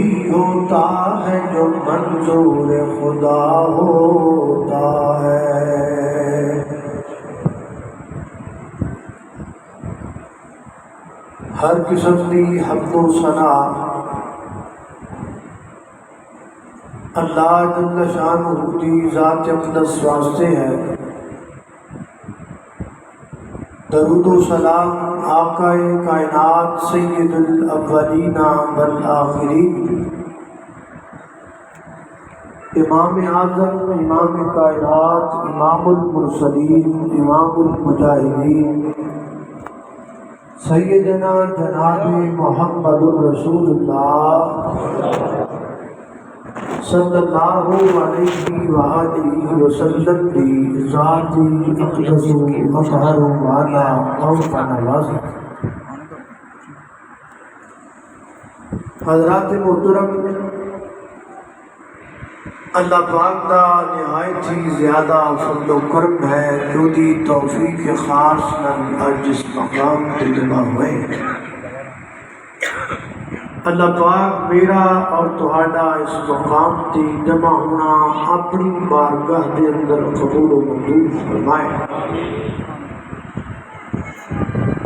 وہی ہوتا ہے جو منظور خدا ہوتا ہے۔ ہر قسم کی حمد و ثنا اللہ جل شانہ کی ذات اقدس واسطے ہے۔ درود و سلام آقا کائنات سید الاولین والآخرین امام اعظم امام کائنات امام المرسلین امام المجاہدین سیدنا جناب محمد الرسول اللہ صلی اللہ علیہ وآلہ وسلم کی ذاتی اقدس مطہر والا خوف نواز۔ حضرات محترم، اللہ پاک کا نہایت ہی زیادہ فضل و کرم ہے جو دی توفیق خاص نال اج اس مقام تے جمع ہوئے۔ اللہ پاک میرا اور تہاڈا اس مقام تے جمع ہونا اپنی بارگاہ دے اندر قبول و منظور فرمائے،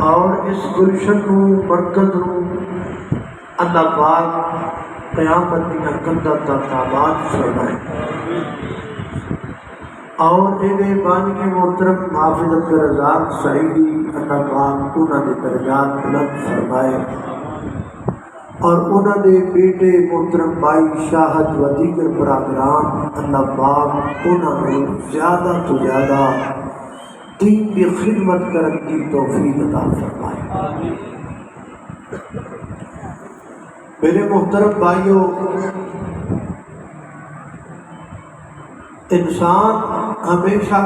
اور اس گلشن نو برکت نو اللہ پاک قیامت دیا کندا تک آباد فرمائے، اور اے بانی کے محترم حافظ عبدالرزاق سعیدی اللہ پاک انہاں دے درجات بلند فرمائے، اور انہاں دے بیٹے محترم بھائی شاہد و دیگر برادران اللہ پاک انہاں نے زیادہ تو زیادہ دین کی خدمت کرنے کی توفیق عطا فرمائے۔ میرے محترم بھائیوں، انسان ہمیشہ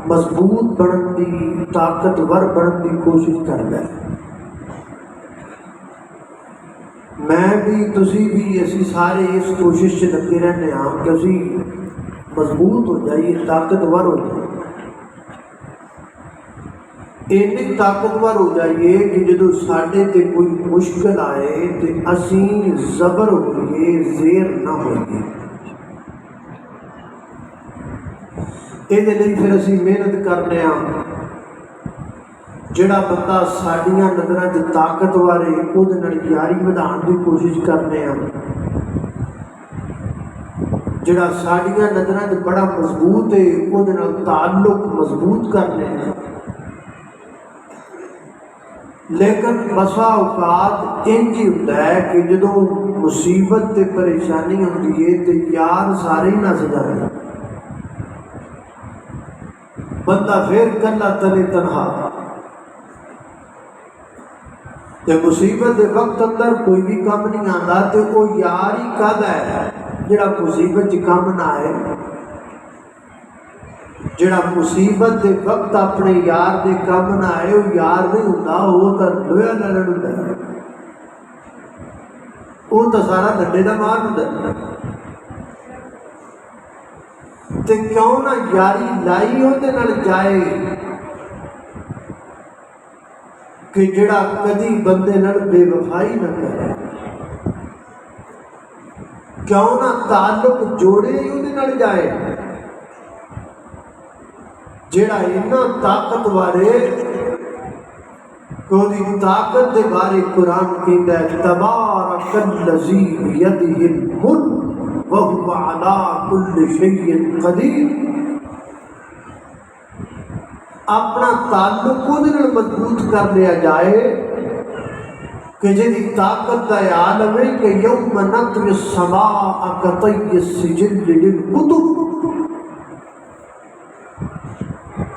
مضبوط بننے کی طاقتور بننے کی کوشش کرتا ہے۔ میں بھی تسی بھی اسی سارے اس کوشش سے لگے رہنے ہاں کہ اسی مضبوط ہو جائیے، طاقتور ہو جائیے، اینی طاقتور ہو جائیے کہ جدو ساڈے تے کوئی مشکل آئے تے اسی زبر ہوئیے، زیر نہ ہوئیے۔ یہ لیے پھر اسی محنت کرنے ہاں، جڑا بندہ ساڈیاں نظراں وچ طاقتور ہے اودے نال یاری ودھان دی کوشش کرنے ہاں، جڑا ساڈیاں نظراں وچ بڑا مضبوط ہے اودے نال تعلق مضبوط کرنے ہاں۔ لیکن بسا اوقات انج ہی ہوندا ہے کہ جدوں مصیبت تے پریشانی ہوندی ہے تے یار سارے ہی نس جاندے، بندہ پھر کلا تنے تنہا۔ جب مصیبت دے وقت اندر کوئی بھی کام نہیں آتا تو وہ یار ہی کد ہے جڑا مصیبت چ کام نہ آئے، جڑا مصیبت دے وقت اپنے یار دے کام نہ آئے وہ یار نہیں ہوتا، وہ تو لویا لڑن ہوتا ہے، وہ تو سارا ڈنڈے کا مار ہوتا ہے۔ تے کیوں نہ یاری لائی ہوتے نال جائے کہ جڑا کدی بندے نال بے وفائی نہ کرے، کیوں نہ تعلق جوڑے ہی اودے نال جائے جڑا اتنا طاقتور ہے کہ اودی طاقت دے بارے قرآن کہندا ہے تبارک الذی بیدہ الملک وہو علی کل شیء قدیر۔ اپنا تعلق اودے نال مضبوط کر لیا جائے کہ جدی طاقت دا عالم ہے کہ یوم نطوی السماء کطی السجل للکتب،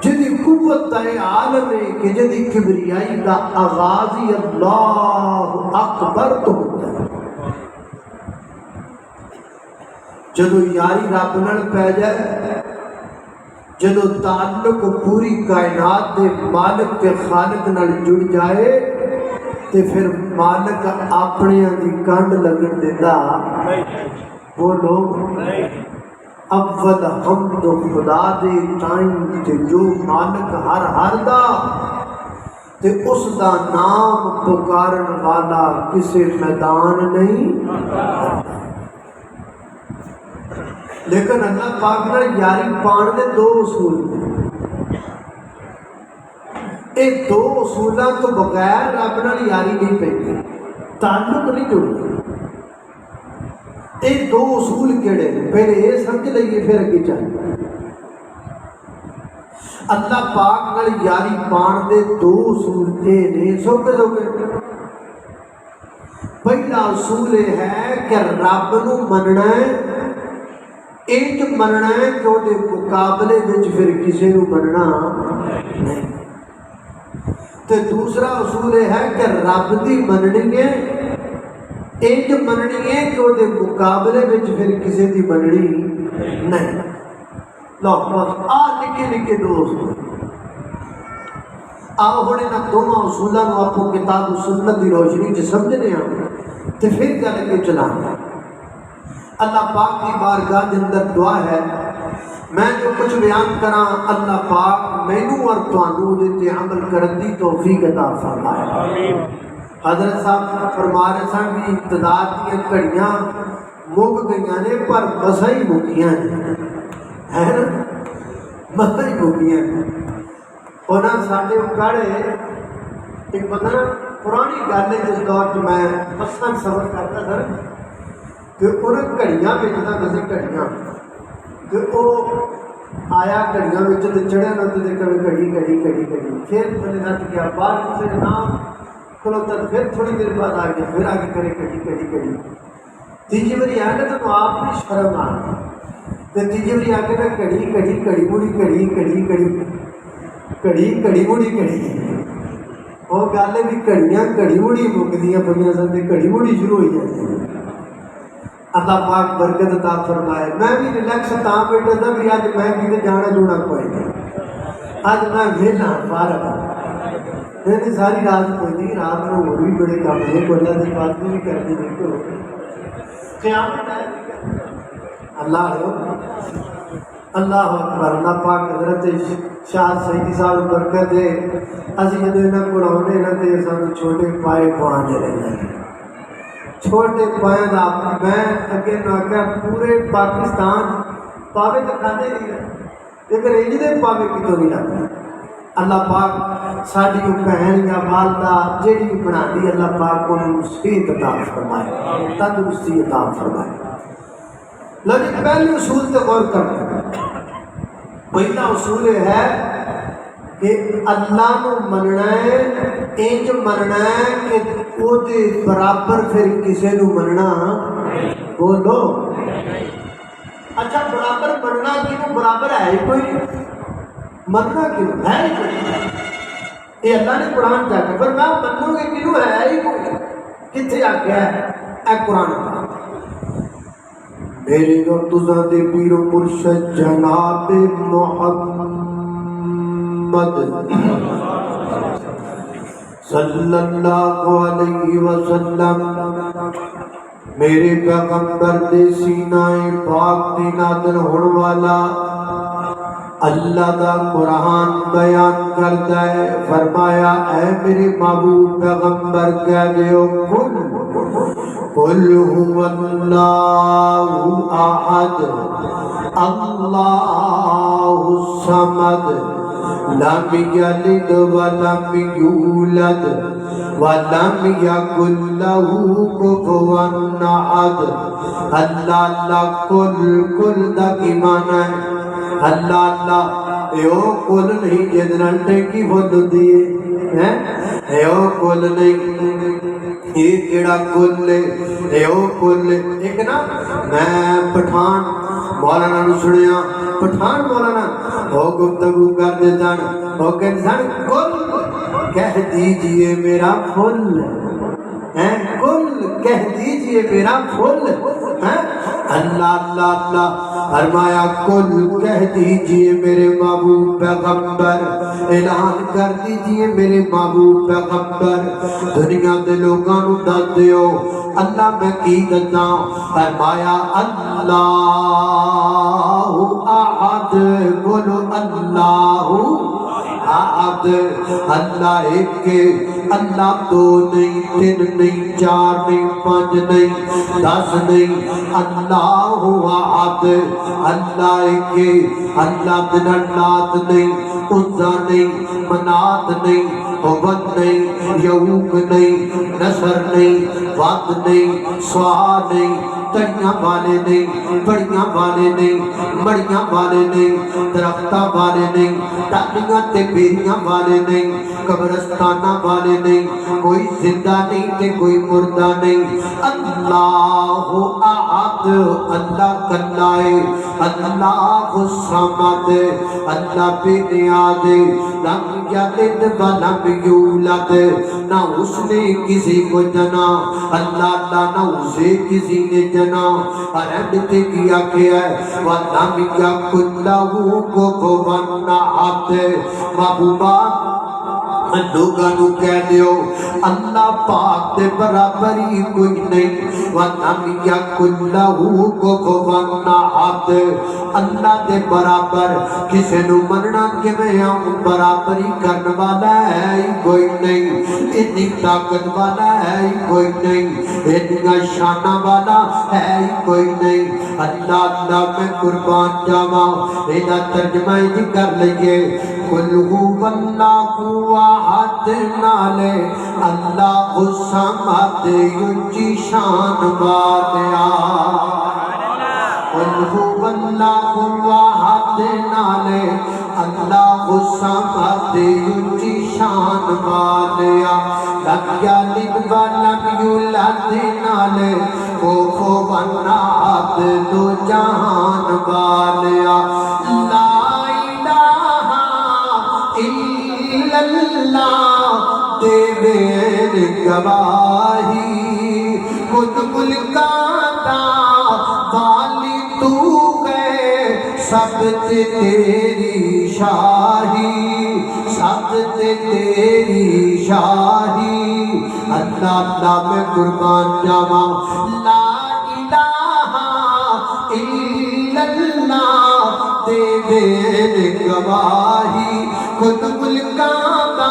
جدی قوت دا عالم ہے کہ جدی کبریائی دا آغاز ہی اللہ اکبر تو ہوتا ہے۔ جدو یاری رب نال پہ جائے، جدو تعلق پوری کائنات دے مالک تے خالق نال جڑ جائے تے پھر مالک اپنے دی کنڈ لگن دیتا۔ وہ لوگ اول حمد خدا دے تائیں تے جو مالک ہر دا تے اس دا نام پکارن والا کسے میدان نہیں آتا۔ لیکن اللہ پاک نال یاری پان دے دو اصول نے، اے دو اصولاں تو بغیر رب نال یاری نہیں پیندی، تعلق نہیں جڑتا۔ یہ دو اصول کیڑے نے؟ پہلے یہ سمجھ لئیے پھر اگے چاہیے۔ اللہ پاک نال یاری پان دے دو اصول یہ نے، سوکھے سوکھے۔ پہلا اصول یہ ہے کہ رب نو مننا ہے، ایک مننا ہے کہ وہ مقابلے وچ پھر کسی نو مننا نہیں۔ تے دوسرا اصول یہ ہے کہ رب دی مننی ہے، ایک مننی ہے کہ وہ مقابلے میں پھر کسی کی مننی نہیں۔ لو بس آ نکے نکے دو اصول، آؤ ہوں انہاں دونوں اصولوں آپ کو کتاب و سنت کی روشنی چ سمجھنے ہیں تو پھر گل کے چلانا۔ اللہ پاک کی بارگاہ کے اندر دعا ہے، میں جو کچھ بیان کراں اللہ پاک مینوں اور تانوں دے تے عمل کرن دی توفیق عطا فرمائے۔ حضرت صاحب فرما رہے سن کہ ابتدا کی گھڑیاں مک گئی نے پر مسا ہی مکیاں ہے نا، مسا ہی مکیاں۔ انہاں ساڈے اکاڑے ایک پتہ نا پرانی گل ہے، جس دور میں بساں سفر کرتا تھا کہ انہیں گھڑیاں بیچتا کسی گھڑیاں کہ وہ آیا گھڑیاں تے چڑھیا نہ تے کبھی گھڑی گھڑی گھڑی گھڑی پھر تھلے نت گیا، باہر کسی نے نام کھلوتا، پھر تھوڑی دیر بعد آ گیا، پھر آگے کرے کڑی کڑی کڑی، تیجی باری آ گیا تو آپ بھی شرم آ گئی، تیجی باری آ گیا کڑی کڑی کڑی مڑی کڑی کڑی کڑی کڑی کڑی مڑی کڑی، وہ گل بھی کڑیاں کڑی مڑی مکدیاں پہ سن، کڑی مڑی شروع ہوئی جاتی۔ اللہ پاک برکت عطا فرمائے۔ میں بھی ریلیکس تاں بیٹھا تھا بھی اج میں کتے جانا جونا کوئی نہیں، اج میں ویلا فارغ ہوں، میری ساری رات کوئی نہیں، رات میں اور بھی بڑے کام ہیں، کوئی اللہ کی بات بھی کرنی نہیں تو قیامت ہے۔ اللہ اکبر۔ اللہ پاک حضرت شاہ سیدی صاحب برکت ہے، اسی جدو انہاں کو آنے نہ تے سانو چھوٹے پائے پوانے رہنا، چھوٹے پائے دا میں اگے نہ کہ پورے پاکستان پاوے تو کھانے نہیں رہے، لیکن رینج دے پاوے کتوں نہیں رہتے۔ اللہ پاک ساڈی بہن یا والدہ جیڑی بھی بنا دی، اللہ پاک کو صحت عطا فرمائے، تندرستی عطا فرمائے۔ لیکن پہلے اصول تے غور کرنا، پہلا اصول یہ ہے کہ اللہ نو مننا ہے، انج مننا ہے کہ وہ دے برابر پھر کسی نو مننا بولو۔ اچھا برابر مننا کیوں؟ برابر ہے ہی کوئی نہیں، مننا کیوں ہے ہی کوئی؟ یہ اللہ نے قرآن جا کے پر میں منوں گے کیوں؟ ہے ہی کوئی، کتنے آ گیا ہے اے قرآن کا؟ میرے جو تزا دے پیر و مرشد جناب محمد صلی اللہ علیہ وسلم، میرے پیغمبر دے سینہ پاک دی نازل ہون والا اللہ دا قرآن بیان کرتا ہے، فرمایا اے میرے محبوب پیغمبر کہہ دیو قل هو اللہ احد اللہ الصمد لم یلد ولم یولد ولم یکن له کفوا احد۔ اللہ اللہ کل دا کی معنی ہے اللہ اللہ ایو کل نہیں جدنال ٹینکی فل دیئے ایو کل نہیں، یہ کیڑا کل ہے ایو کل ہے۔ ایک نا میں پٹھان مولانا نو سنیا، پٹھان مولانا وہ گفتگو کر دیتا وہ کہتے سن کل کہہ دیجئے میرا پھل، کل کہہ دیجئے میرا پھل۔ اللہ اللہ اللہ فرمایا کل کہہ دیجئے میرے محبوب پیغمبر، اعلان کر دیجئے میرے محبوب پیغمبر، دنیا دے لوگاں نو دس دیو اللہ میں کی دتا۔ فرمایا اللہ احد، بولو اللہ احد اللہ ایک اللہ دو نہیں تین نہیں چار نہیں پانچ نہیں دس نہیں اللہ احد اللہ ایک اللہ دنات نہیں عزا نہیں منات نہیں عبد نہیں یعوق نہیں نصر نہیں وعد نہیں سوا نہیں تڑیاں والے نہیں بڑیاں والے نہیں مڑیاں والے نہیں درختہ والے نہیں ٹالیاں تے بیریاں والے نہیں قبرستانہ والے نہیں کوئی زندہ نہیں تے کوئی مردہ نہیں اللہ احد اللہ کلائے اللہ الصمد اللہ بے نیاز لم یلد ولم یولد نہ اس نے کسی کو جنا اللہ اللہ نہ اسے کسی نے جنا ارد تے کیا کیا ہے وَلَمْ يَكُنْ لَهُ كُفُوًا أَحَدٌ محبوبہ لوگاں نو کہہ دیو اللہ پاک دے برابر ہی کوئی نہیں وَلَمْ يَكُنْ لَهُ كُفُوًا أَحَدٌ اللہ دے برابر کسے نو مننا کہ میں ہوں برابر ہی کرنے والا ہے ہی کوئی نہیں اتنی طاقت والا ہے ہی کوئی نہیں اتنا شانہ والا ہے ہی کوئی نہیں اللہ اللہ میں قربان جاواں ایدہ ترجمہ ہی کر لئیے قُلْ هُوَ اللَّهُ احد نالے اللہ الصمد یجی شان والیا قُلْ هُوَ اللَّهُ احد نالے اللہ الصمد یجی شان والیا لم یلد ولم یولد نالے كفوا احد دو جہان والیا لا الہ الا اللہ دیوین گواہی خود ملکاتا والی تو گئے سب تیری شاہی سب تیری شاہی اللہ اللہ میں قربان جاواں لا الہ الا اللہ دیوین گواہی خود ملکاتا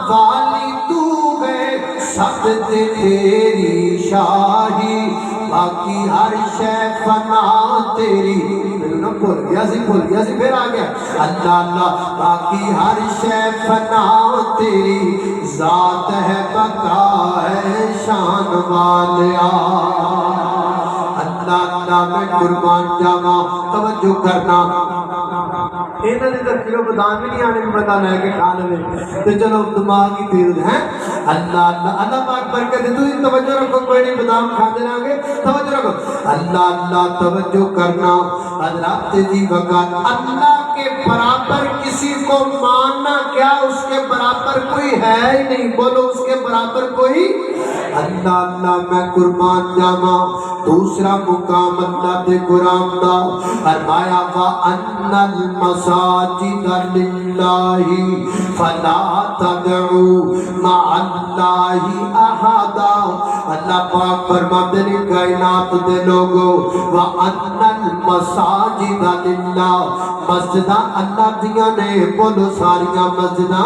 والی تو ہے سب تیری شاہی باقی ہر شے فنا تیری بھول گیا سی پھر آ گیا اللہ اللہ باقی ہر شے فنا تیری ذات ہے بقا ہے شان والیا اللہ اللہ میں قربان جاواں توجہ کرنا اینا نے در کلو بدان بھی نہیں آنے میں بتا لے کے کھانے میں تو چلو دماغ ہی تیز ہیں اللہ اللہ اللہ پاک برکت ہے تو ہی توجہ رکھو کوئی نہیں بدام کھا دینا آگے توجہ رکھو اللہ اللہ توجہ کرنا حضرات جی وقت اللہ کے برابر کسی کو ماننا کیا اس کے برابر کوئی ہے ہی نہیں بولو اس کے برابر کوئی اللہ اللہ میں قربان جاواں دوسرا مقام اللہ دے قرآن دا فرمایا وَأَنَّ الْمَسَاجِدَ لِلَّهِ فَلَا تَدْعُوا مَعَ اللَّهِ أَحَدًا اللہ پاک فرماتے ہیں کائنات دے لوگو وَأَنَّ الْمَسَاجِدَ لِلَّهِ مسجدہ اللہ دیاں نے بولو ساریاں مسجدہ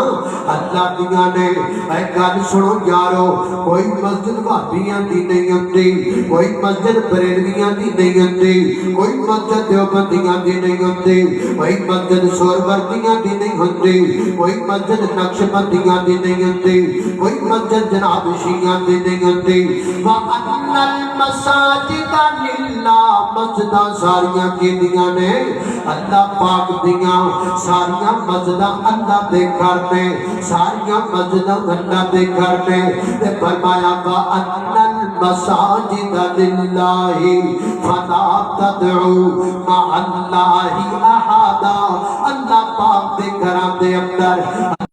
اللہ دیاں نے اے گل سنو یارو کوئی مسجد بھابیاں دی نہیں ہوتی کوئی مسجد بریلویاں دی نہیں ہوتی کوئی مسجد دیوبندیاں دی نہیں ہوتی کوئی مسجد سہروردیاں دی نہیں ہوتی کوئی مسجد نقشبندیاں دی نہیں ہوتی کوئی مسجد جناب شیعہ دی نہیں ہوتی وَأَنَّ الْمَسَاجِدَ لِلَّهِ مسجدہ ساریاں کی دیاں نے اللہ پاک دیاں ساریاں مسجدہ اللہ دے گھر میں ساریاں مسجدہ اللہ دے گھر میں تے فرمایا وَأَنَّ الْمَسَاجِدَ لِلَّهِ فَلَا تَدْعُوا مَعَ اللَّهِ أَحَدًا اللہ پاک دے گھراں دے اندر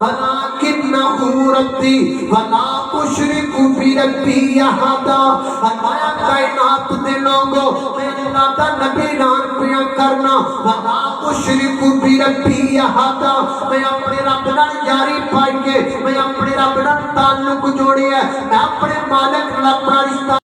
وَلَٰكِنَّهُ رَبِّي وَلَا تُشْرِكُوا بِرَبِّي أَحَدًا فرمایا کائنات دے لوگو میں اللہ دا نبی نام پیا کرنا وَلَا تُشْرِكُوا بِرَبِّي أَحَدًا میں اپنے رب نال یاری پائی کے میں اپنے رب نال تعلق جوڑی ہے میں اپنے مالک نال اپنا رشتہ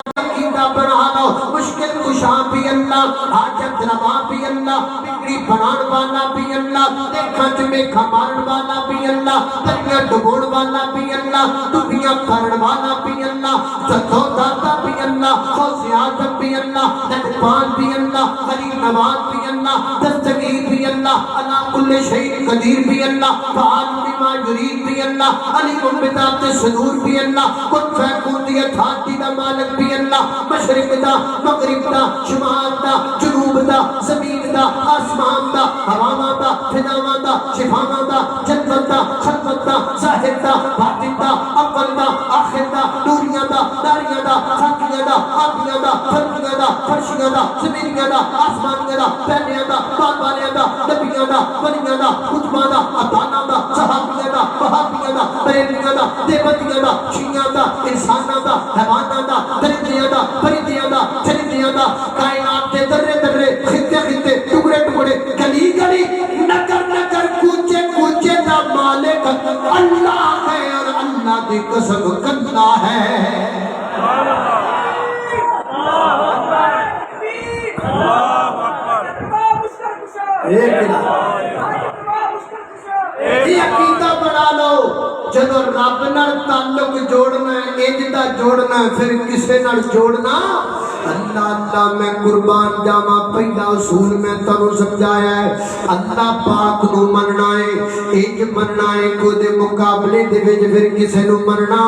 بنا لو مشکل کشا بھی اللہ حاجت روا بھی اللہ बिगड़ी बनाने वाला भी अल्लाह, देखा च मेखा मारन वाला भी अल्लाह, दरिया डुबोण वाला भी अल्लाह, दुनिया करन वाला भी अल्लाह, जथो दाता भी अल्लाह, गौसे आज़म भी अल्लाह, नजपान भी अल्लाह, अली नवाज भी अल्लाह, दस्तगीर भी अल्लाह, अला कुल्ले शैइन कदीर भी अल्लाह, फाल बिमा युरीद भी अल्लाह, अली मुबिदात सदूर भी अल्लाह, कुन फैकून दी अथाती दा मालिक भी अल्लाह, मशरिक दा मगरिब दा शुमाल दा जुनूब दा ज़मीन दा आसमान दा हवावां दा फिजावां दा शिफावां दा जन्नत दा खलवत दा ज़ाहिर दा बातिन दा अव्वल दा आखिर दा नूरियां दा दारियां दा खाकियां दा आबियां दा फर्कियां दा फर्शियां दा ज़मीनियां दा आसमानियां दा पहलियां दा बाद वालियां दा नबियां दा वलियां दा कुतुबां दा अबाना दा सहाबियां दा वहाबियां दा बरेलियां दा देवबंदियां दा शियां दा इंसानां दा हैवानां दा दरिंदियां दा परिंदियां दा चरिंदियां दा कायनात के दर्रे दर्रे खित्ते खित्ते टुकड़े टुकड़े गली गली नगर नगर कूचे कूचे दा मालिक अल्लाह है और अल्लाह दी कसम करना है। अकीदा बना लो, जदों रब नाल ताल्लुक जोड़ना है, इंज दा जोड़ना है, फिर किसे नाल जोड़ना अल्लाह अल्लाह मैं कुर्बान जावा। पहला उसूल मैं तनु समझाया है, अल्लाह पाक नू मनना है, इंज मनना है कि ओदे मुकाबले दे विच फिर किसे नू मनना,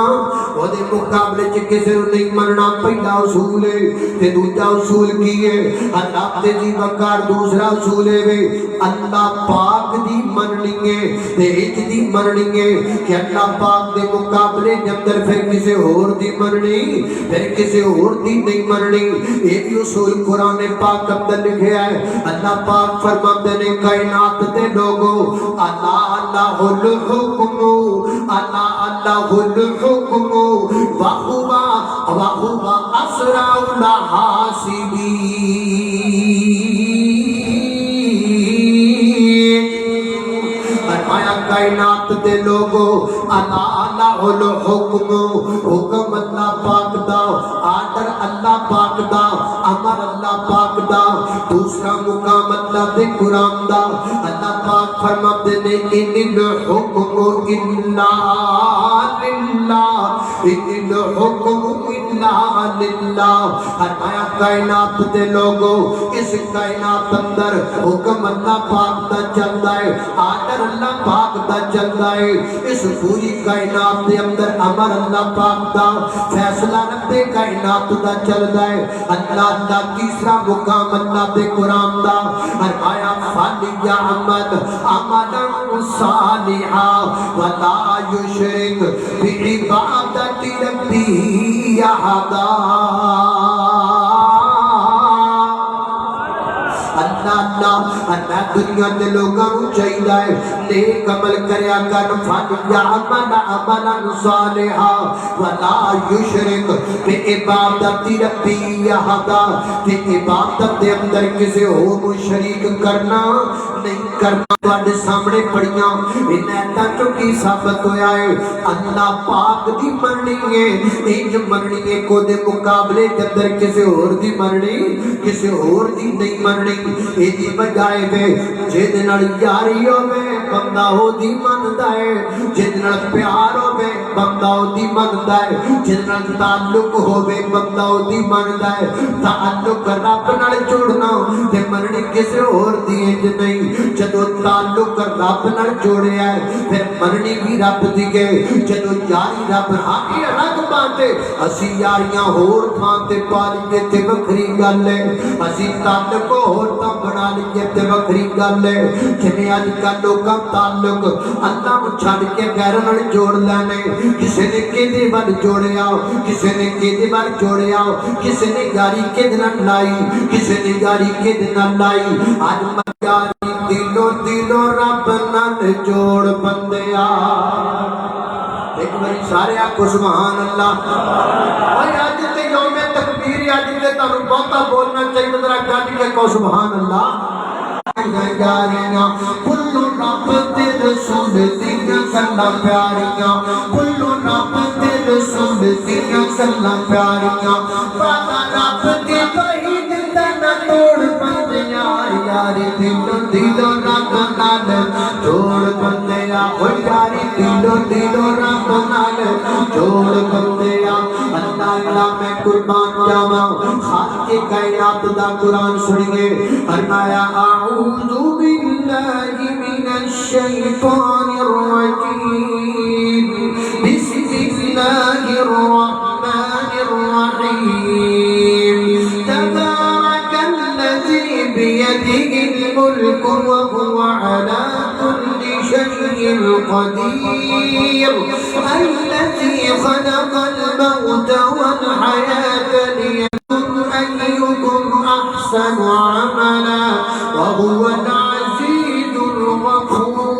ओदे मुकाबले च किसे नू नहीं मनना। पहला उसूल है ते दूजा उसूल की है अल्लाह दे जी वकार। दूसरा उसूल है वे अल्लाह पाक दी मननी है ते इंज दी मननी है कि अल्लाह पाक दे मुकाबले दे अंदर फिर किसे होर दी मननी, फिर किसे होर दी नहीं मननी। एक उसूल कुरान पाक अंदर लिखा है, अल्लाह पाक फरमाते ने कायनात दे लोगो अल्लाह अल्लाहुल हुक्मु अल्लाह अल्लाहुल हुक्मु वा हुवा असराउल हासिबीन। फरमाया कायनात दे लोगो अल्लाह अल्लाहुल हुक्मु, हुक्म अल्लाह पाक दा, आर्डर अल्लाह पाक दा, अमर अल्लाह पाक दा, दूसरा मुकाम अल्लाह दे कुरान दा। अल्लाह पाक फरमाते ने इनिल हुक्मु इल्ला लिल्लाह, इनिल हुक्मु इल्ला लिल्लाह। फरमाया कायनात दे लोगो इस कायनात अंदर हुक्म अल्लाह पाक दा चलदा है, आर्डर अल्लाह पाक दा चलदा है। इस पूरी कायनात दे अंदर अमर अल्लाह पाक दा, फैसला रब्बे कायनात दा चलदा है। अल्लाह दा तीसरा मुकाम अल्लाह दे कुरान दा। फरमाया फालिया अमल अमलन सालिहा वला युशरिक बिइबादति रब्बी अहदा। अल्लाह दुनिया के लोगों को चाहिए नेक अमल करया कर, फालिया अमल अमलन सालिहा वला युशरिक बिइबादति रब्बी अहदा। कि इबादत के अंदर किसी होर को शरीक करना नहीं करना। तुहाडे सामने पढ़ियां इनायतां चों की साबित होया है, अल्लाह पाक दी मननी है, इंज मननी है को दे मुकाबले के अंदर किसी होर दी मननी, किसी होर दी नहीं मननी। इहदी बजाए वे जिहदे नाल यारी होवे बंदा ओदी मनदा है, जिहदे नाल प्यार होवे बंदा ओदी मनदा है, जिहदे नाल ताल्लुक होवे बंदा ओदी मनदा है। ताल्लुक रब नाल जोड़ना ते मननी किसी होर दी इंज नहीं। जदों ताल्लुक रब नाल जोड़िया है फिर मननी भी रब दी है। जदों यारी रब हाकी अलग बात है, असी यारियां होर थां ते पा लईए ते वखरी गल है, असी ताल्लुक होर तां बना लईए ते वखरी गल है। जिवें अजकल लोकां ताल्लुक अल्लाह नूं छड्ड के गैर नाल जोड़ लैने, किसी ने किहदे वल जोड़िया, किसी ने किहदे वल जोड़िया, किसी ने यारी किहदे नाल लाई, किसी ने यारी किहदे नाल लाई। अज यारी दिलों दिलों रब नाल जोड़ बंदिया। एक बारी सारे आखो सुभान अल्लाह। भाई अज ते यौमे तकबीर, अज ते तुहानूं बहुता बोलना चाहिए, जरा गज के कहो सुभान अल्लाह। कुल्लू रब ते रसूल दियां गल्लां प्यारियां, कुल्लू रब ते रसूल दियां गल्लां प्यारियां, वादा रब दे वही दिंदा ना तोड़ बंदियां। यारी दिलों سن بندے اللہ میں قربان جاواں خالق کائنات دا قرآن سنیے فرمایا اعوذ باللہ من الشیطان الرجیم بسم اللہ الرحمن الرحیم تبارک الذی بیدہ الملک وهو على كل شيء قدير الذي خلق الموت والحياة ليبلوكم أيكم أحسن عملا وهو العزيز الغفور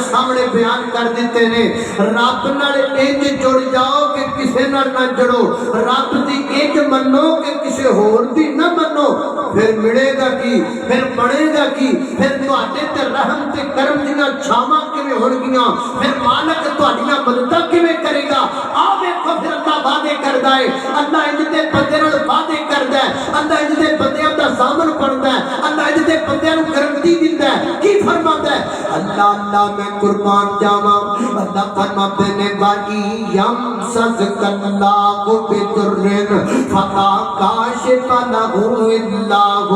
سامنے بیان کر دیتے نے رب نال انج جڑ جاؤ کہ کسے نال نہ جڑو رب دی انج منو کہ کسے ہور دی نہ منو پھر ملے گا کی پھر بڑھے گا کی پھر تواڈے تے رحم تے کرم دیاں چھاواں کیویں ہون گیاں پھر مالک تواڈیاں مدداں کیویں کرے گا آ ویکھو پھر اللہ وعدے کردا ہے اللہ انج تے بندے نال وعدے کردا ہے اللہ انج تے بندیاں دا سامن بندا ہے اللہ انج تے بندیاں نوں گارنٹی دیندا ہے کی فرماتا ہے اللہ میں قربان جاواں اللہ فرماتے نے بائی یم سزک اللہ بدرن فتا کاشف لہ اللہ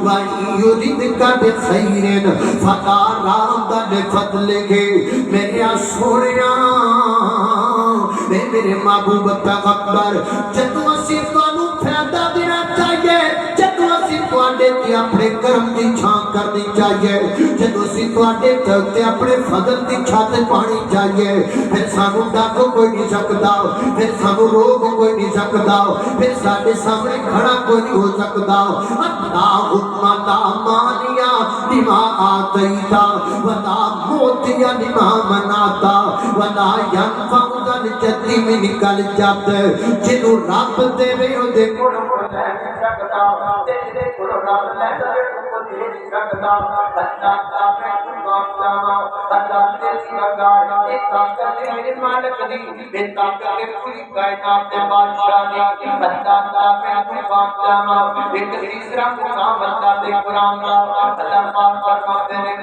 وَإِن يُرِدْكَ بِخَيْرٍ فَقَا رَادَ لِفَضْلِهِ میرے سونیا میرے محبوب پیغمبر جدوں اسی تانوں فائدہ دینا چاہیے جدوں اسی تواڈے تے اپنے کرم دی چھاں کرنی چاہیے جدوں اسی تواڈے تے اپنے فضل دی چھت پانی چاہیے پھر سانوں ڈاکو کوئی نہیں سکدا پھر سانوں روگ کوئی نہیں سکدا پھر ساڈے سامنے کھڑا کوئی نہیں ہو سکدا اللہم لا مانع لما آتیتا ولا موتی لما منعتا ولا ينفع ذا الجد منک الجد جنوں رب دے او دے کول لے سکدا تے جے کول رب لے دے او دے سکدا اللہ تعالی قربان جاواں اللہ دے سنگار ایک طاقت میرے مالک دی اے طاقت پوری کائنات دے بادشاہ دی اللہ تعالی قربان جاواں ایک تیسرا مقام اللہ دے قرآن دا اللہ پاک فرماتے ہیں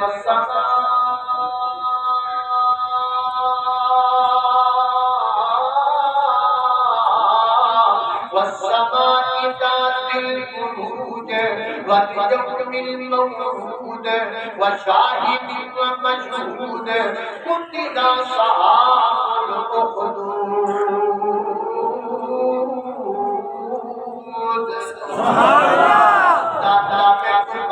والسماء ذات البروج واليوم الموعود وشاهد ومشهود قتل أصحاب الأخدود سبحان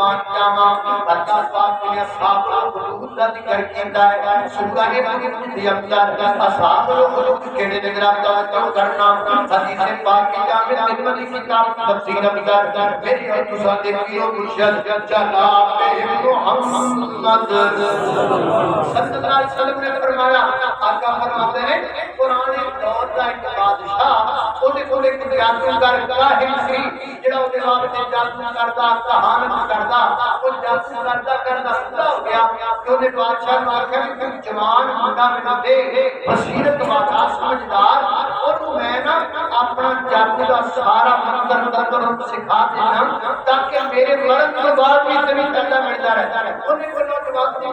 اللہ اللہ پاک نے اصحاب الخدود کا ذکر کیتا ہے سورہ ملک کے اندر اصحاب الخدود کیڑے نگراں توجہ کرنا حدیث پاک کی جامع خدمت کی کتاب تفسیر اندر میری اور تساں دے پیرو مرشد جناب محمد صلی اللہ علیہ وسلم نے فرمایا آقا فرماتے ہیں قرآن دور دا ایک بادشاہ اودے کول ایک جادوگر کاہن سی جڑا اودے واسطے جادو کردا کہانت کردا او جادو کردا سدا ہو گیا کہ اودے بادشاہ نوں آکھیا کہ جوان منڈا مینوں دے بصیرت والا سمجھدار اور میں نا اپنا جادو دا سارا منتر سکھا دینا تاکہ میرے مرن کے بعد بھی اتنی تلا ملتا رہتا ہے اودے کول نوجوان دی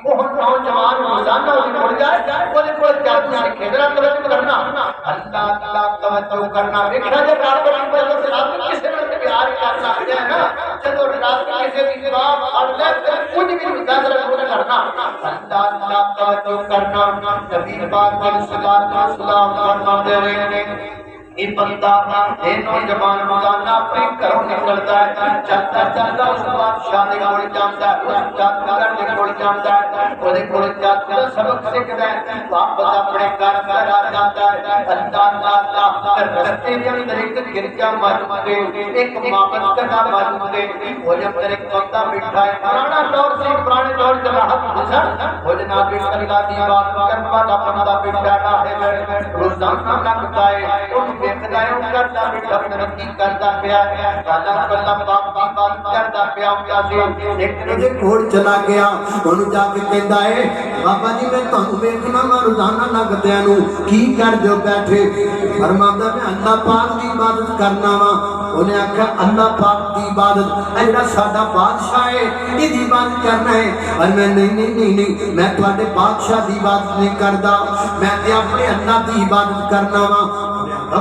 وہ نوجوان روزانہ اودے کول جائے اودے کول جادو سکھے ذرا توجہ کرنا اللہ اللہ توجہ کرنا ویکھنا جے رات پر رات کسے نال پیار کرنا ہے نا جدوں رات کسے دی جواب پڑھ لے تے کچھ بھی نہیں ذرا کرنا اللہ اللہ توجہ کرنا نبی پاک صلی اللہ علیہ وسلم فرماتے ہیں یہ بندہ اے نوجوان روزانہ اپنے گھروں نکلتا ہے چلتا چلتا اس بادشاہ دے کول جاندا ہے اس جادوگر دے کول جاندا ہے اودے کول جادو دا سبق سیکھدا ہے واپس اپنے گھر آ جاندا ہے اللہ اللہ رستے دے اندر ایک گرجا موجود ہے ایک معبد کا موجود ہے وہ جب ایک بندہ بیٹھا ہے پرانا دور سے پرانے دور سے راحت گزر وہ جناب اللہ دی بات کرن والا بندہ بیٹھا ہے روزانہ لگتا ہے ਵੇਖਦਾ ਹੈ ਉਹ ਕਰਦਾ ਬੇਟਾ ਤਰੱਕੀ ਕਰਦਾ ਪਿਆ ਦਾਦਾ ਕੱਲਾ ਬਾਪ ਦੀ ਬਾਤ ਕਰਦਾ ਪਿਆ ਹੁੰਦਾ ਸੀ। ਇੱਕ ਉਹਦੇ ਕੋਲ ਚਲਾ ਗਿਆ, ਉਹਨੂੰ ਜਾ ਕੇ ਕਹਿੰਦਾ ਹੈ ਬਾਬਾ ਜੀ ਮੈਂ ਤੁਹਾਨੂੰ ਵੇਖਣਾ ਵਾ ਰੋਜ਼ਾਨਾ ਲੱਗਦਿਆਂ ਨੂੰ ਕੀ ਕਰਦੇ ਹੋ ਬੈਠੇ। ਫਰਮਾਉਂਦਾ ਮੈਂ ਅੱਲਾਹ ਪਾਕ ਦੀ ਇਬਾਦਤ ਕਰਨਾ ਵਾ। ਉਹਨੇ ਆਖਿਆ ਅੱਲਾਹ पाक की इबादत है जिहड़ा साडा बादशाह है इहदी इबादत करना है। पर मैं नहीं नहीं नहीं नहीं मैं तुहाडे बादशाह की इबादत नहीं करता, मैं ते अपने अल्लाह की इबादत करना वा।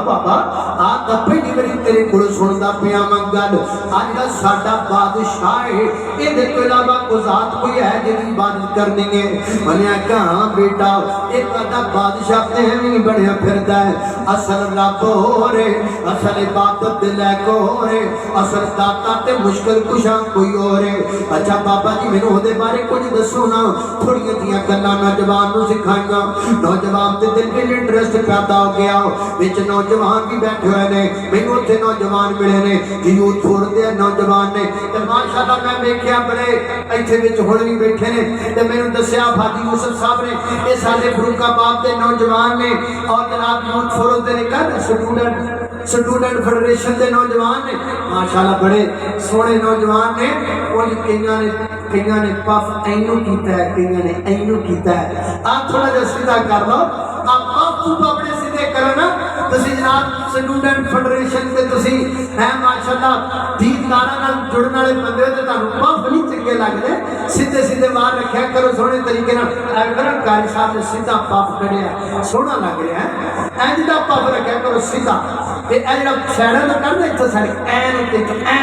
बाबा आ तो पहली बारी तेरे कोल सुनदा पिया मैं गल, अज दा साडा बादशाह है इहदे तो इलावा कोई जात कोई है जिहदी इबादत करनी है। मैंने आख्या हाँ बेटा ये तुहाडा बादशाह ते नहीं बनया फिरदा है, असल रब हो रे असल इबादत दे लैको हो रे असल दाता ते मुश्किल कुशा कोई हो रे। अच्छा बाबा जी मैनूं ओहदे बारे कुछ दसो ना, थोड़ियां जिहियां गल्लां नौजवान नूं सिखाईआं। नौजवान दे दिल विच इंटरस्ट पैदा हो गया, विच नौजवान भी बैठे हुए ने, मैनूं उत्थे नौजवान मिले ने कि यूथ फोरम दे नौजवान ने ते माशाअल्लाह मैं वेखिआ बड़े इत्थे विच हुण भी बैठे ने ते मैनूं दस्सिआ हाजी यूसुफ साहब ने ये साडे फरूकाबाद दे नौजवान ने और जनाब यूथ फोरम दे स्टूडेंट फेडरेशन के नौजवान ने माशाअल्लाह बड़े सोहने नौजवान ने। और कईयां ने पफ ऐनू कीता है, कईयां ने ऐनू कीता है। आप थोड़ा जिहा सीधा कर लो, आप पफ अपने सीधे करो ना। तुसीं जनाब स्टूडेंट फेडरेशन से तुसीं है माशाअल्लाह दीनदारां नाल जुड़न वाले बंदे हो ते तुहानूं पफ नहीं चंगे लगदे, सीधे सीधे बाहर रखिया करो सोहने तरीके नाल। अगर कारी साहब ने सीधा पफ कढ़िया सोहना लग रहा है, इंज दा पफ रखिया करो सीधा ते ए जिहड़ा साइडां दा करदा इत्थे साडे ऐन ते ऐ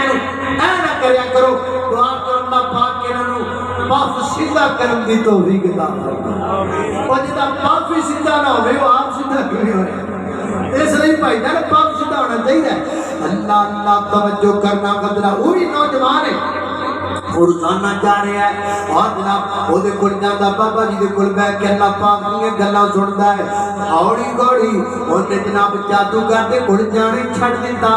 ना करिया करो। दुआ करो अल्लाह पाक इन्हां नूं पफ सीधा करन दी तौफीक अता फरमाए। और जिहदा पफ ही सीधा ना होवे वो आप सीधा किवें होए, इसलिए भाई जान पफ सीधा होना चाहिए। अल्लाह अल्लाह तवज्जो करना कदरा वही नौजवान है रोजाना जा रहा है और जनाब ओदे कोल जांदा बाबा जी दे कोल बैठ के अल्लाह पाक दी गल्लां सुनदा है। हौली गौड़ी ओने जनाब जादूगर दे कोल जाने छड़ दिता,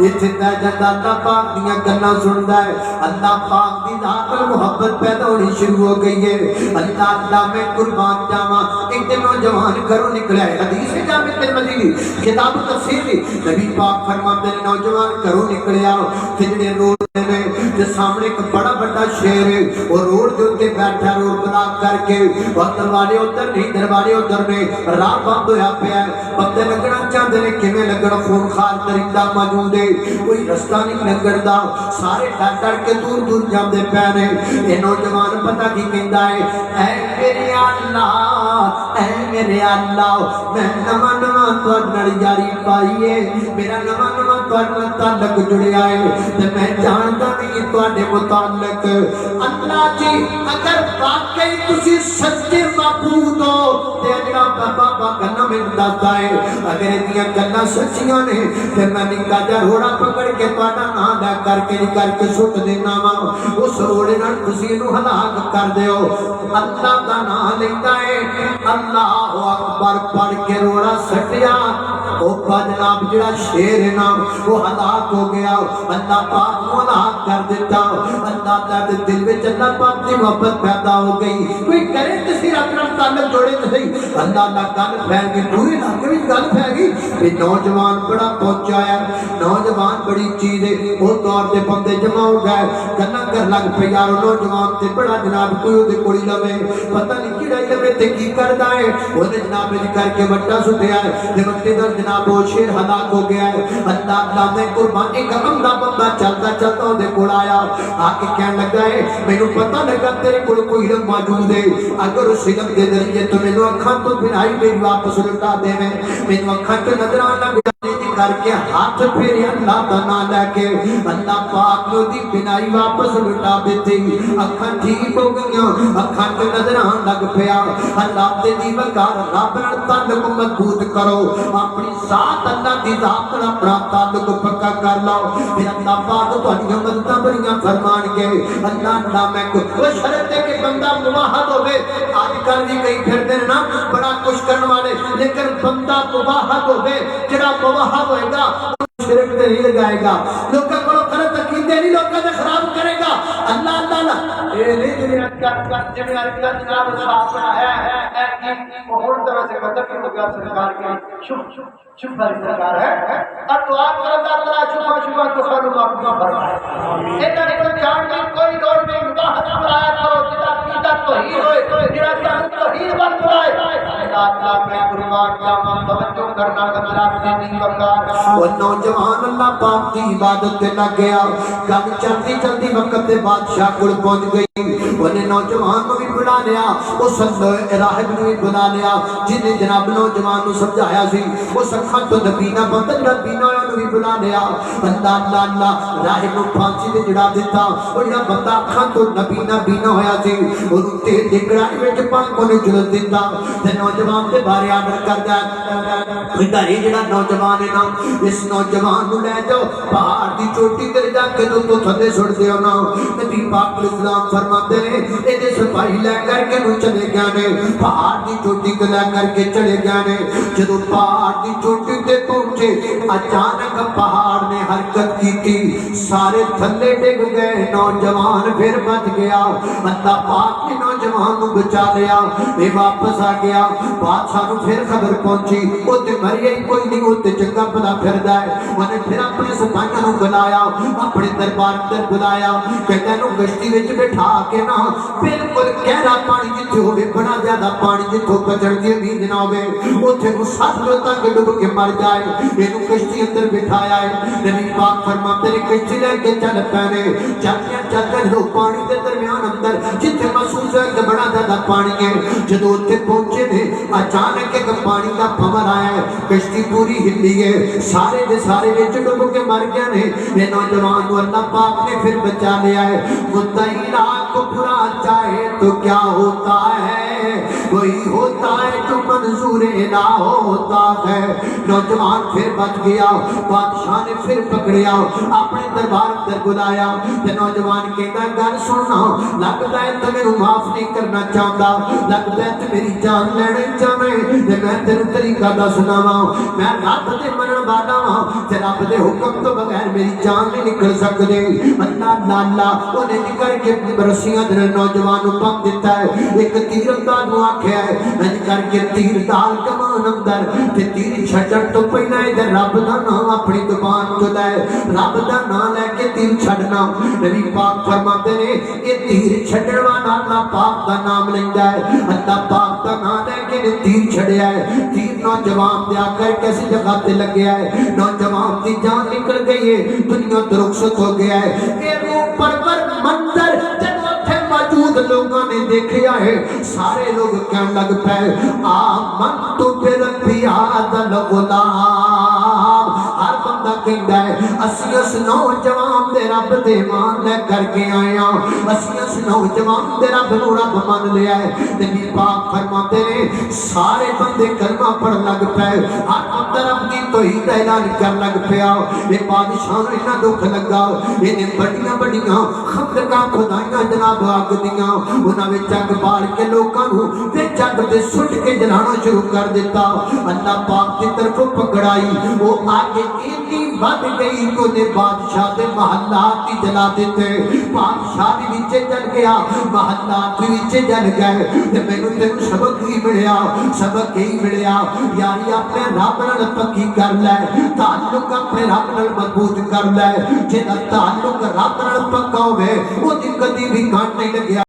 इत्थे बैठ जांदा अल्लाह पाक दी गल्लां सुनदा है। अल्लाह पाक दी जात नाल मोहब्बत पैदा होनी शुरू हो गई है। अल्लाह अल्लाह मैं कुर्बान जावां एक नौजवान घरों निकला है। हदीस है जामे तिरमिज़ी किताब तफसीर नबी पाक फरमाते हैं नौजवान घरों निकलिया ते जेड़े रोड ने ते सामने एक बड़ा बड़ा शेर है और रोड के उत्ते बैठा रोड ब्लॉक करके और दरवाजे उधर नहीं दरवाजे उधर ने राह बंद होया पिया बंदे लगना चाहते ने किवें लगना खून खार दरिंदा मौजूद है कोई रास्ता नहीं लगदा सारे डर डर के दूर दूर जाते पे ने। ये नौजवान पता की कहता है ऐ मेरे अल्लाह ऐ मेरे अल्लाह मैं नवा नवा तुहाडे नाल यारी पाई है मेरा नवा नवा तुहाडे नाल ताल्लुक जुड़िया है ते मैं जानदा नहीं तुहाडे मुताल्लिक अल्लाह जी अगर वाकई तुसी सच्चे माबूद हो ते जेड़ा बाबा गन्ना में दसदा है अगर इतनी गल्लां सच्चियां ने ते मैं निक्का जिहा रोड़ा पकड़ के तुहाडा नाम लै करके सुट देना वा उस रोड़े नाल तुसी इहनूं हलाक कर दिओ। अल्लाह दा नाम लैंदा है अल्लाहु अकबर पढ़ के रोड़ा सटिया ओ जनाब जिहड़ा शेर है ना वो हलाक हो गया। अल्लाह पाक को हलाक कर दिता। अल्लाह दे दिल में अल्लाह पाक की मोहब्बत पैदा हो गई। कोई करे तो सिर अपना ताल्लुक जोड़े तो सही अल्लाह दा गल फैल गई पूरे इलाके में गल फैल गई। ये नौजवान बड़ा पहुंचा है नौजवान बड़ी चीज है वो दौर के बंदे जमा हो गए गल्लां कर लग पे यार नौजवान ते बड़ा जनाब कोई ओदे कोल लवे पता नहीं किड़ा लवे ते की करदा है ओदे जनाब जी करके वड्डा सुटिया है ते वड्डे दा जनाब वो शेर हलाक हो गया है। अल्लाह अल्लाह में कुर्बानी करम दा बंदा चलता चलता ओदे कोल आया आके कहने लगा है मैनू पता लगा तेरे कोल कोई इल्म मौजूद है अगर उस इल्म के जरिए तो मैनू अखां तो बिनाई मेरी वापस लौटा देवे मैनू अखां तो नजर आना करके हाथ फेरे अल्लाह का नाम लेके अल्लाह पाक ने दी बिनाई वापस लौटा देती अखां ठीक हो गई अखां तो नजर आन लग पिया। अल्लाह दे दी वकार रब नाल ताल्लुक मजबूत करो अपनी साथ अल्लाह दी जात नाल अपना ताल्लुक पक्का कर लो फिर अल्लाह पाक तुहाडीआं मददां बड़ियां फरमाणगे। अल्लाह अल्लाह मैं कोई शर्त है कि बंदा मुवाहद होवे आजकल भी कई फिरदे ना बड़ा कुछ करने वाले लेकिन बंदा मुवाहद होवे जेड़ा मुवाहद होएगा शिरक ते नहीं लगाएगा लोगों को गलत अकीदा दे नहीं लोगों का खराब करेगा। अल्लाह अल्लाह ये नहीं जिन्हें अल्लाह जनाब साफ बनाया है कि बहुत तरह से मतलब की लगा सरकार की शुभ सरकार है और दुआ करो अल्लाह ताला शुभ तो सब माफी फरमाए। इतना निकल जान की कोई दौर में मुबाह बनाया करो जितना पीता तो ही होए जितना चाहत तो ही बन बनाए। अल्लाह ताला मैं कुर्बान जाऊं तवज्जो करना कतरा नहीं वकार वो नौजवान अल्लाह पाक की इबादत ते लग गया। गल चलती चलती वक्त ते बादशाह कोल पहुंच गई। उन्हें नौजवान को भी बुला लिया, उस राहिब ने भी बुला लिया जिन्हें जनाब नौजवान को समझाया सी। उस अखां तो नबीना बंदा नबीना उन्हें भी बुला लिया। अल्लाह अल्लाह अल्लाह राहिब को फांसी ते चढ़ा दिता। और जिहड़ा बंदा अखां तो नबीना बीना होया सी उन्हें तेल दी कड़ाही विच पाक को झुलस दिता ते नौजवान दे बारे आर्डर करदा भिखारी जिहड़ा नौजवान है ना इस नौजवान को ले जाओ पहाड़ की चोटी ते जाके तो थल्ले सुट दियो ना। नबी पाक इस्लाम फरमाते ने इहदे सिपाही ले करके नु चले गए ने पहाड़ की चोटी ते ले करके चले गए ने। जदों पहाड़ की चोटी ते पहुंचे अचानक पहाड़ ने हरकत की थी, सारे थल्ले डिग गए। नौजवान फिर बच गया। अल्लाह पाक ने नौजवान को बचा लिया। ये वापस आ गया। बादशाह को फिर खबर पहुंची उते मरिया ही कोई नहीं, उते चंगा भला फिरदा है। उन्हें फिर अपने सिपाहियों को बुलाया, अपने दरबार अंदर बुलाया। कहता है गश्ती विच बिठा के ना बिल्कुल गहरा पानी जिथे होवे बड़ा ज्यादा पानी जिथों बचण दी उम्मीद ना होवे उथे को 7 तक डुब के मर जाए इहनू कश्ती अंदर बिठाया है। नबी पाक फरमाते ने कश्ती लेके चल पैने चलते जो पानी के दरमियान अंदर जिथे महसूस है कि बड़ा ज्यादा पानी है। जदों उत्थे पहुंचे ने अचानक एक पानी का भंवर आया है, कश्ती पूरी हिली है, सारे दे सारे विच डुब के मर गए ने। ये नौजवान को अल्लाह पाक ने फिर बचा लिया है। मुत्तहिला को बुरा चाहे तो क्या होता है, कोई होता है जो मंजूर ना होता है। नौजवान फिर बच गया। बादशाह ने फिर पकड़िया, अपने दरबार अंदर बुलाया। ते नौजवान कहता गल सुनना, लगता है तो मेनू माफ नहीं करना चाहता, लगता है तो मेरी जान लेना चाहे। ते मैं तेनू तरीका दसना वा, मैं रब दे मनण वाला वा ते रब दे हुक्म तो बगैर मेरी जान नहीं निकल सकती। अल्लाह लाला उन्हें निकल के रस्सियां दे नौजवान को पक दिता है। एक तीर अंदाज को आख्या है इंज करके तीर डाल कमान अंदर ते तीर छड्डण तो पहला इधर रब दा नाम अपनी जुबान तो लै, रब दा नाम लेके तीर छड्डना। नबी पाक फरमाते ने ये तीर छड्डण वाला अल्लाह पाक दा नाम लैंदा है। अल्लाह पाक दा नाम लेके ने तीर छड्डिया है। तीर नौजवान दे आकर कैसी जगह ते लग्या है, नौजवान दी जान निकल गई है, दुनिया तो रुखसत हो गया है। ये रूप परवर मंजर जब उत्थे मौजूद लोगों ने देखा है, सारे लोग कहने लग पे आमन्तु बिरब्बी हाज़ल गुलाम। हर बंदा कहता है असी उस नौजवान दे रब दे मान ले करके आए हैं, असी उस नौजवान दे रब नूं रब मान लिया है। नबी पाक फरमाते ने सारे बंदे कलमा पढ़न लग पे, हर बंदा रब दी तौहीद दा ऐलान कर लग पिया। ये बादशाह नूं इन्ना दुख लगा, इन्हें बड़ियां बड़ियां खंदकां खुदाइयां जनाब अग दियां, उन्हां विच अग बाल के लोकां नूं विच अग ते सुट के जलाना शुरू कर दिता। अल्लाह पाक की तरफ पकड़ाई, वो आगे इतनी बढ़ गई कि उन्हें बादशाह के महल्लात ही जला देते। बादशाह भी नीचे जल गया, महल्लात भी नीचे जल गए। मैनू तेन सबक ही मिलिया, सबक यही मिलिया यारी अपने रब नाल पक्की कर लै, ताल्लुक अपने रब नाल मजबूत कर लै। जिहदा ताल्लुक रब नाल पक्का होवे ओदी कदी भी घट नहीं लग्या।